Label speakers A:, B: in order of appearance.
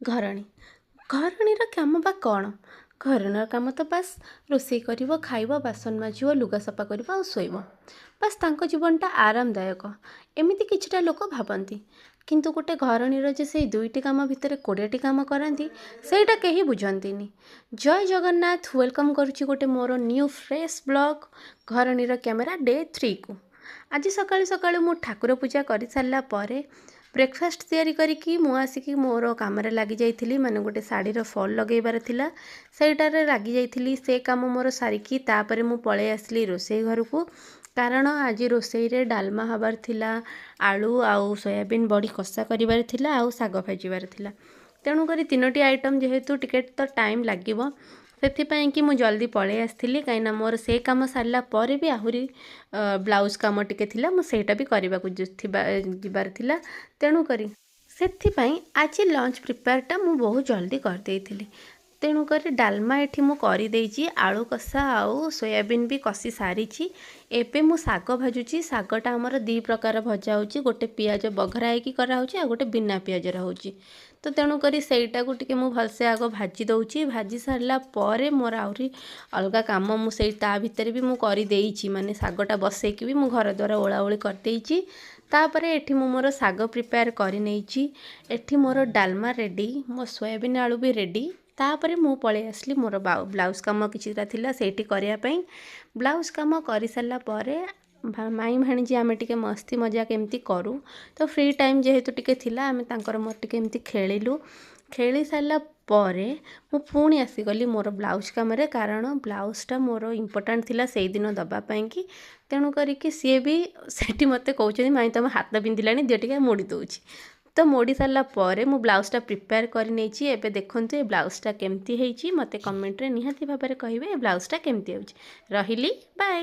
A: ଘରଣୀ ଘରଣୀର କାମ ବା କ'ଣ? ଘରଣୀର କାମ ତ ବାସ୍ ରୋଷେଇ କରିବ, ଖାଇବ, ବାସନ ମାଜିବ, ଲୁଗା ସଫା କରିବ ଆଉ ଶୋଇବ। ବାସ୍ ତାଙ୍କ ଜୀବନଟା ଆରାମଦାୟକ ଏମିତି କିଛିଟା ଲୋକ ଭାବନ୍ତି। କିନ୍ତୁ ଗୋଟେ ଘରଣୀର ଯେ ସେଇ 2ଟି କାମ ଭିତରେ 20ଟି କାମ କରନ୍ତି ସେଇଟା କେହି ବୁଝନ୍ତିନି। ଜୟ ଜଗନ୍ନାଥ, ୱେଲକମ୍ କରୁଛି ଗୋଟେ ମୋର ନ୍ୟୁ ଫ୍ରେଶ୍ ବ୍ଲଗ୍ ଘରଣୀର କ୍ୟାମେରା ଡେ 3କୁ। ଆଜି ସକାଳୁ ସକାଳୁ ମୁଁ ଠାକୁର ପୂଜା କରିସାରିଲା ପରେ ବ୍ରେକଫାଷ୍ଟ ତିଆରି କରିକି ମୁଁ ଆସିକି ମୋର କାମରେ ଲାଗି ଯାଇଥିଲି। ମାନେ ଗୋଟେ ଶାଢ଼ୀର ଫଲ୍ ଲଗାଇବାର ଥିଲା, ସେଇଟାରେ ଲାଗି ଯାଇଥିଲି। ସେ କାମ ମୋର ସାରିକି ତାପରେ ମୁଁ ପଳେଇ ଆସିଲି ରୋଷେଇ ଘରକୁ, କାରଣ ଆଜି ରୋଷେଇରେ ଡାଲମା ହେବାର ଥିଲା, ଆଳୁ ଆଉ ସୋୟାବିନ୍ ବଡ଼ି କଷା କରିବାର ଥିଲା, ଆଉ ଶାଗ ଭାଜିବାର ଥିଲା। ତେଣୁକରି 3ଟି ଆଇଟମ୍ ଯେହେତୁ ଟିକେ ତ ଟାଇମ୍ ଲାଗିବ, ସେଥିପାଇଁ କି ମୁଁ ଜଲ୍ଦି ପଳେଇ ଆସିଥିଲି। କାହିଁକିନା ମୋର ସେ କାମ ସାରିଲା ପରେ ବି ଆହୁରି ବ୍ଲାଉଜ୍ କାମ ଟିକେ ଥିଲା, ମୁଁ ସେଇଟା ବି କରିବାକୁ ଯିବାର ଥିଲା। ତେଣୁକରି ସେଥିପାଇଁ ଆଜି ଲଞ୍ଚ ପ୍ରିପେୟାରଟା ମୁଁ ବହୁତ ଜଲ୍ଦି କରିଦେଇଥିଲି। ତେଣୁକରି ଡାଲମା ଏଠି ମୁଁ କରିଦେଇଛି, ଆଳୁ କଷା ଆଉ ସୋୟାବିନ୍ ବି କଷି ସାରିଛି। ଏବେ ମୁଁ ଶାଗ ଭାଜୁଛି। ଶାଗଟା ଆମର 2 ପ୍ରକାର ଭଜା ହେଉଛି, ଗୋଟେ ପିଆଜ ବଘରା ହେଇକି କରାହେଉଛି, ଆଉ ଗୋଟେ ବିନା ପିଆଜର ହେଉଛି। ତ ତେଣୁକରି ସେଇଟାକୁ ଟିକେ ମୁଁ ଭଲସେ ଆଗ ଭାଜି ଦେଉଛି। ଭାଜି ସାରିଲା ପରେ ମୋର ଆହୁରି ଅଲଗା କାମ ମୁଁ ତା ଭିତରେ ବି ମୁଁ କରିଦେଇଛି। ମାନେ ଶାଗଟା ବସେଇକି ବି ମୁଁ ଘର ଦ୍ୱାରା ଓଳାଓଳି କରିଦେଇଛି। ତାପରେ ଏଠି ମୁଁ ମୋର ଶାଗ ପ୍ରିପେୟାର କରିନେଇଛି। ଏଠି ମୋର ଡାଲମା ରେଡ଼ି, ମୋ ସୋୟାବିନ୍ ଆଳୁ ବି ରେଡ଼ି। ତାପରେ ମୁଁ ପଳେଇ ଆସିଲି, ମୋର ବ୍ଲାଉଜ୍ କାମ କିଛିଟା ଥିଲା ସେଇଠି କରିବା ପାଇଁ। ବ୍ଲାଉଜ୍ କାମ କରିସାରିଲା ପରେ ମାଇଁ ଭାଣିଜୀ ଆମେ ଟିକେ ମସ୍ତି ମଜାକ ଏମିତି କରୁ। ତ ଫ୍ରି ଟାଇମ୍ ଯେହେତୁ ଟିକେ ଥିଲା, ଆମେ ତାଙ୍କର ମୋର ଟିକେ ଏମିତି ଖେଳିଲୁ। ଖେଳି ସାରିଲା ପରେ ମୁଁ ପୁଣି ଆସିଗଲି ମୋର ବ୍ଲାଉଜ୍ କାମରେ, କାରଣ ବ୍ଲାଉଜ୍ଟା ମୋର ଇମ୍ପୋର୍ଟାଣ୍ଟ ଥିଲା ସେଇଦିନ ଦେବା ପାଇଁକି। ତେଣୁ କରିକି ସିଏ ବି ସେଠି ମୋତେ କହୁଛନ୍ତି, ମାଇଁ ତମ ହାତ ବିନ୍ଧିଲାଣି, ଦିଅ ଟିକେ ମୋଡ଼ି ଦେଉଛି। ତ ମୋଡ଼ି ସାରିଲା ପରେ ମୁଁ ବ୍ଲାଉଜ୍ଟା ପ୍ରିପେୟାର କରିନେଇଛି। ଏବେ ଦେଖନ୍ତୁ ଏ ବ୍ଲାଉଜ୍ଟା କେମିତି ହେଇଛି, ମୋତେ କମେଣ୍ଟରେ ନିହାତି ଭାବରେ କହିବେ ଏ ବ୍ଲାଉଜ୍ଟା କେମିତି ହେଉଛି। ରହିଲି, ବାଏ।